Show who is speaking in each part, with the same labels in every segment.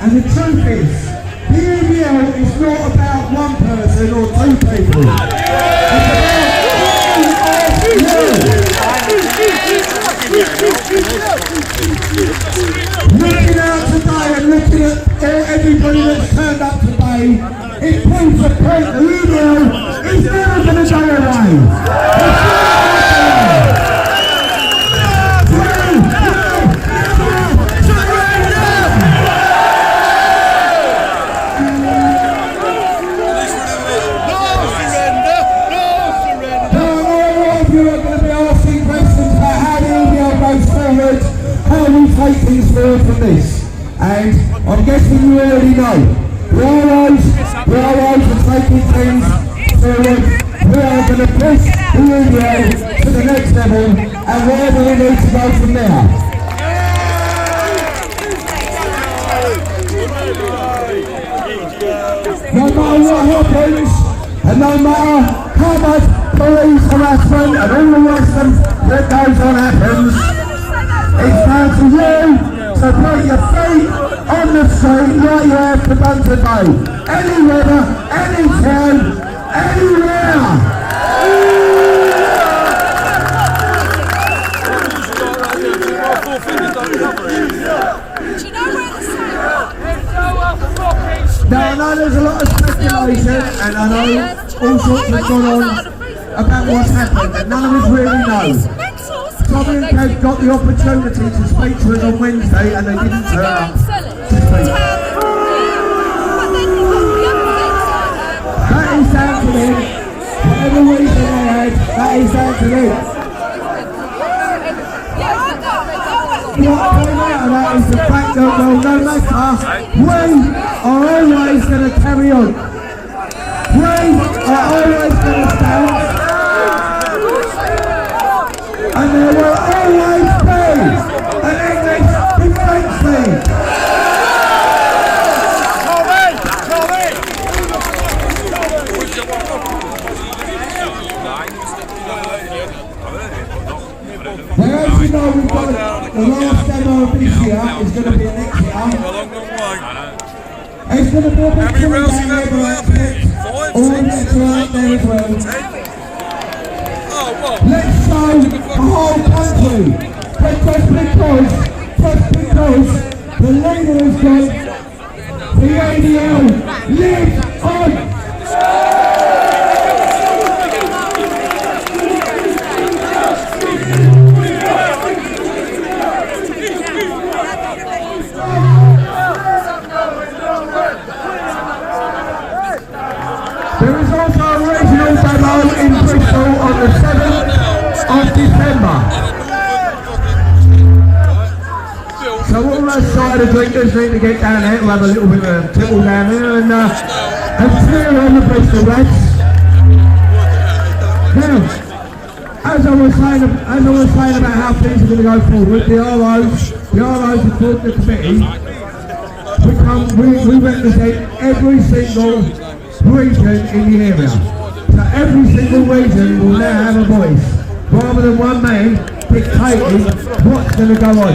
Speaker 1: And the truth is, the EDL is not about one person or two people. It's about looking out today and looking at everybody that's turned up today, it proves the point the EDL is never going to go away. Take things forward from this, and I'm guessing you already know. We are taking things forward. We are going to push the EDL to the next level, and wherever we need to go from there. No matter what happens, and no matter how much police harassment and all the rest that goes on happens, it's down to you to put your feet on the street like you have to done today. Any weather, any time, anywhere. Now I know there's a lot of speculation and I know all sorts have gone on about what's happened and none of us really know. Tommy and Kev got the opportunity to speak to us on Wednesday and they didn't turn up to speak. That is down to them. Whatever reason they had, that is down to them. What came out of that is the fact that, well, no matter, we are always going to carry on. We are always going to stand. And there will always be an English defence league. Now as you know, we've got the last demo of this year is going to be next year. It's going to be a big thing down there, all next year out there as well. Let's show the whole country that just because the leader has gone, the ADL lives on! There is also a regional demo in Bristol on the 7th of December. So all those cider drinkers need to get down there to have a little bit of a tipple down there and cheer on the Bristol lads. Now, as I was saying about how things are going to go forward, the ROs have formed the committee. We represent every single region in the area. So every single region will now have a voice, rather than one man dictating what's going to go on.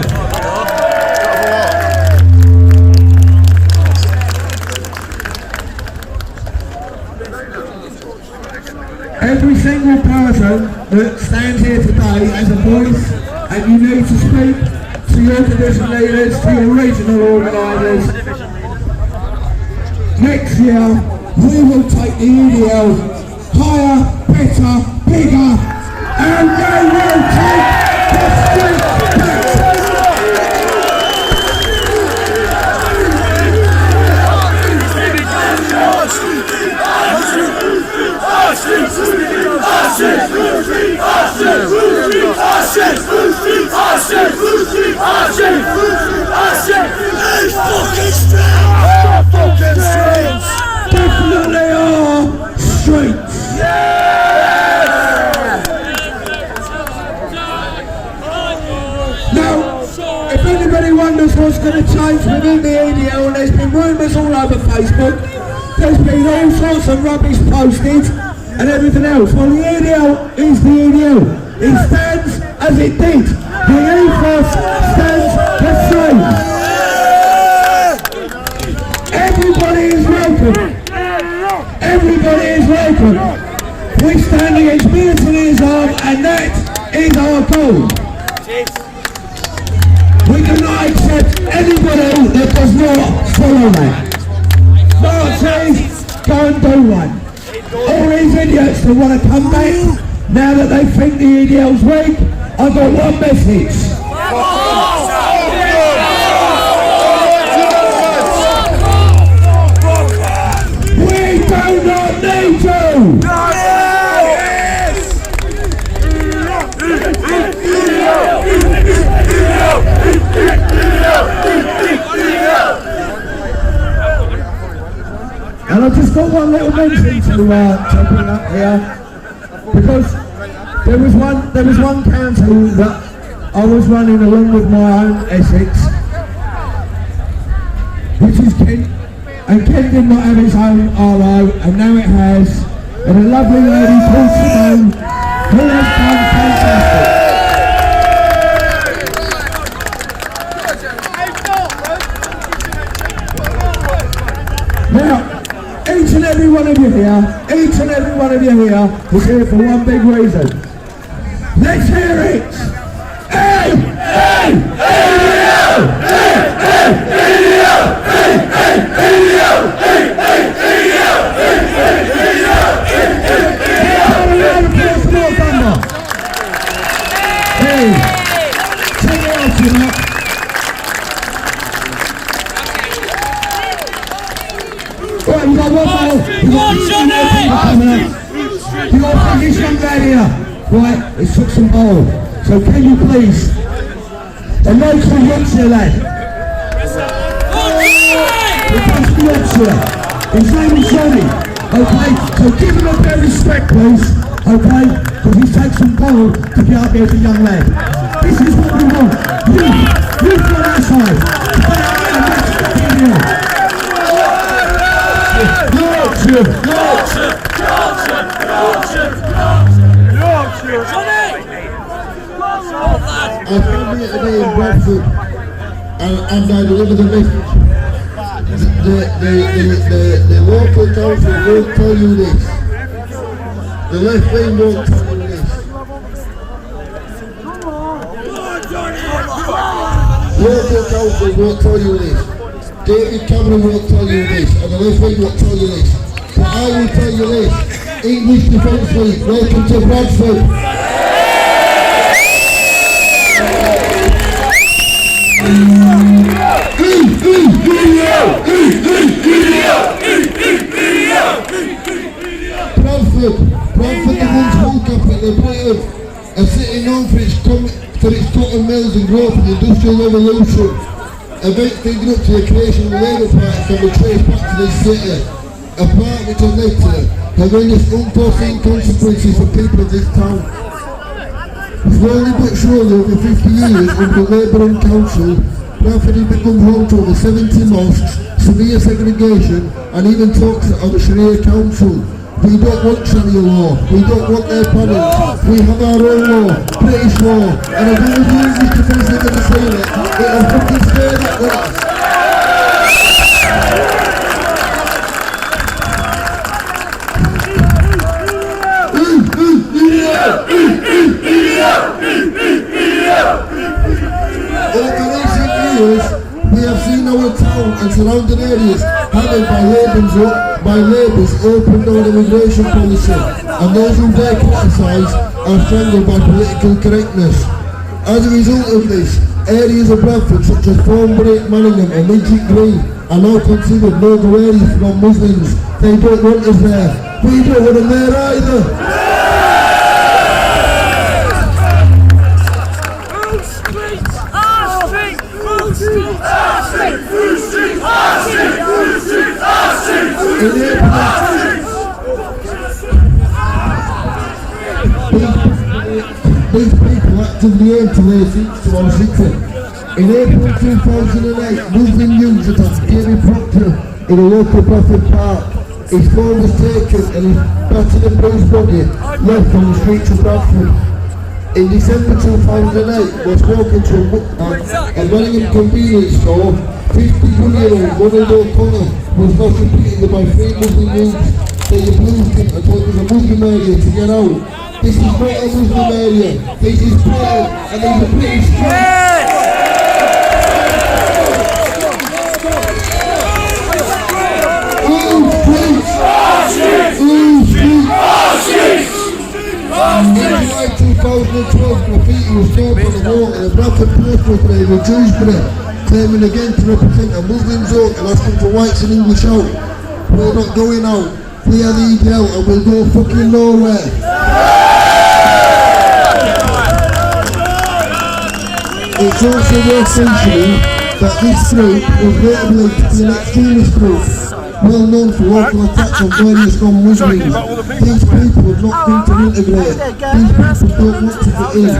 Speaker 1: Every single person that stands here today has a voice, and you need to speak to your division leaders, to your regional organisers. Next year, we will take the EDL higher, better, bigger, and they will take the street back. Definitely are streets. Now, if anybody wonders what's going to change within the EDL, and there's been rumours all over Facebook, there's been all sorts of rubbish posted and everything else. Well, the EDL is the EDL. It stands as it did. The ethos stands the same. everybody is welcome. We stand against militant Islam, and that is our goal. We do not accept anybody that does not follow that. Nazis, go and do one. All these idiots that want to come back, now that they think the EDL's weak, I've got one message. We do not need you! And I've just got one little mention to bring up here, because there was one council that I was running along with my own Essex, which is Kent, and Kent did not have its own RO, and now it has, and a lovely lady called Simone, who has done fantastic. Now, each and every one of you here is here for one big reason. Let's hear it! Hey! Hey! EDL! Hey! Hey! EDL! Hey! Hey! EDL! Hey! Hey! EDL! Hey! Hey! EDL! Hey! Hey! Hey! Check it out, you know. Right, we got one more. You got this young lad here. Right, it's took some ball. So can you please, a local Yorkshire lad. He comes from Yorkshire. His name is Johnny. Okay, so give him a bit of respect, please. Okay, because he's taken some ball to get up here as a young lad. This is what we want. You from that side. Yorkshire!
Speaker 2: I found here today in Bradford, and I deliver the message. The local council won't tell you this. The left wing won't tell you this. Local council won't tell you this. David Cameron won't tell you this, and the left wing won't tell you this. But I will tell you this. English Defence League, welcome to Bradford. Bradford, the municipal capital of Britain, a city known for its cotton mills and growth of the Industrial Revolution. Events leading up to the creation of the Labour Party can be traced back to this city, a part which has led to horrendous unforeseen consequences for people of this town. Slowly but surely, over 50 years under Labour and Council, Bradford has become home to over 70 mosques, severe segregation, and even talks of a Sharia Council. We don't want Sharia law, we don't want their panels, we have our own law, British law, and as long as the English Defence League are saying it, it'll fucking stay that way. Over recent years, we have seen our town and surrounding areas hammered by Labour's open door immigration policy, and those who dare criticise are strangled by political correctness. As a result of this, areas of Bradford such as Thornbury, Manningham and Midget Green are now considered no-go areas for non-Muslims. They don't want us there. We don't want them there either. These people actively aim to lay siege to our city. In April 2008, Muslim youths attacked Gary Proctor in a local Bradford park. His phone was taken and his battered and bruised body left on the streets of Bradford. In December 2008, was walking to a Manningham convenience store. 50-year-old Ronald O'Connor was not repeatedly by 3 Muslim youths. that you believed him and thought it was a Muslim area to get out. This is not a Muslim area. This is Britain and there's a British street. In July 2012, graffiti was thrown on the wall in a Bradford postal frame in Dewsbury, claiming again to represent a Muslim zone and asking for whites in English out. We're not going out. Clear the EDL and we'll go fucking nowhere. It's also worth mentioning that this group was later linked to an extremist group, well known for local attacks on various non-Muslims. These people have not been to integrate. These people don't want to fit in.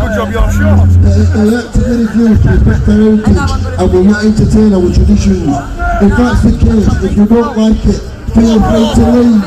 Speaker 2: They actively refuse to respect their heritage and will not entertain our traditions. If that's the case, if you don't like it, feel free to leave.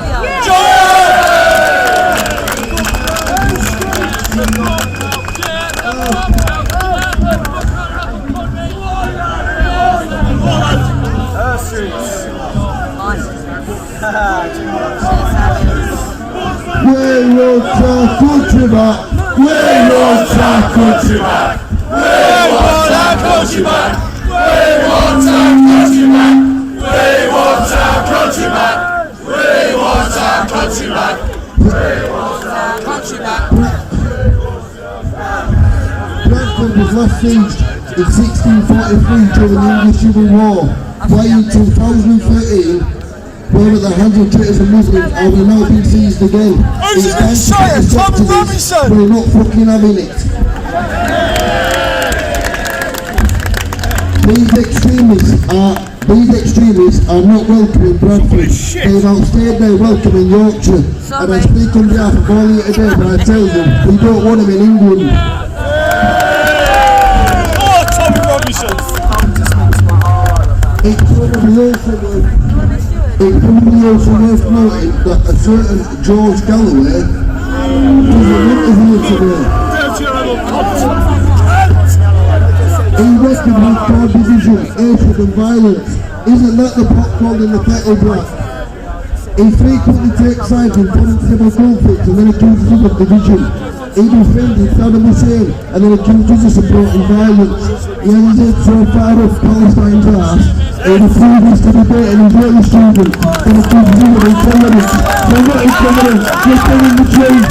Speaker 2: We want our country back. We want our country back. We want our country back. We want our country back. We want our country back. We want our country back. We want our country back. Bradford was last sieged in 1643 during the English Civil War, while in 2013 we're at the hands of traitors and Muslims and we're now being seized again. It's time to stop to this. We're not fucking having it. These extremists are not welcome in Bradford. They've outstayed their welcome in Yorkshire. And I speak on behalf of all here today, but I tell them we don't want them in England. It's probably also worth noting that a certain George Galloway was an interview today. He reckoned with core division, hatred and violence. Isn't that the pot called in the kettle black? He frequently takes sides in civil conflicts and then accuses us of division. He defended Saddam Hussein and then accuses us of supporting violence. He ends it so far off Palestine's ass. He refuses to debate an Israeli student and accuses him of intolerance. They're not intolerant, they're telling the truth.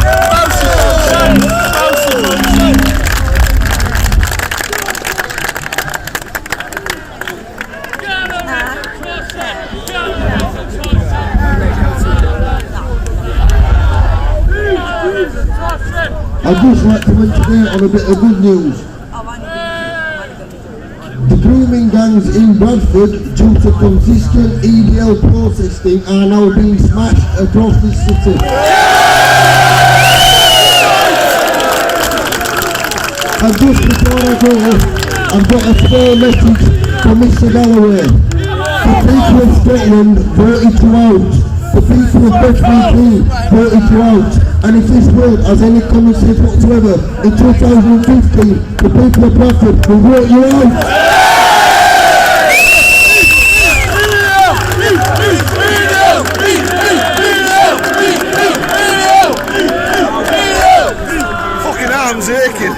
Speaker 2: I'd just like to mention on a bit of good news. The grooming gangs in Bradford, due to consistent EDL protesting, are now being smashed across this city. And just before I go, I've got a spare message for Mr. Galloway. The people of Scotland voted you out. The people of Bradford voted you out. And if this world has any common sense whatsoever, in 2015, the people of Bradford will vote you out.
Speaker 3: Fucking arms aching.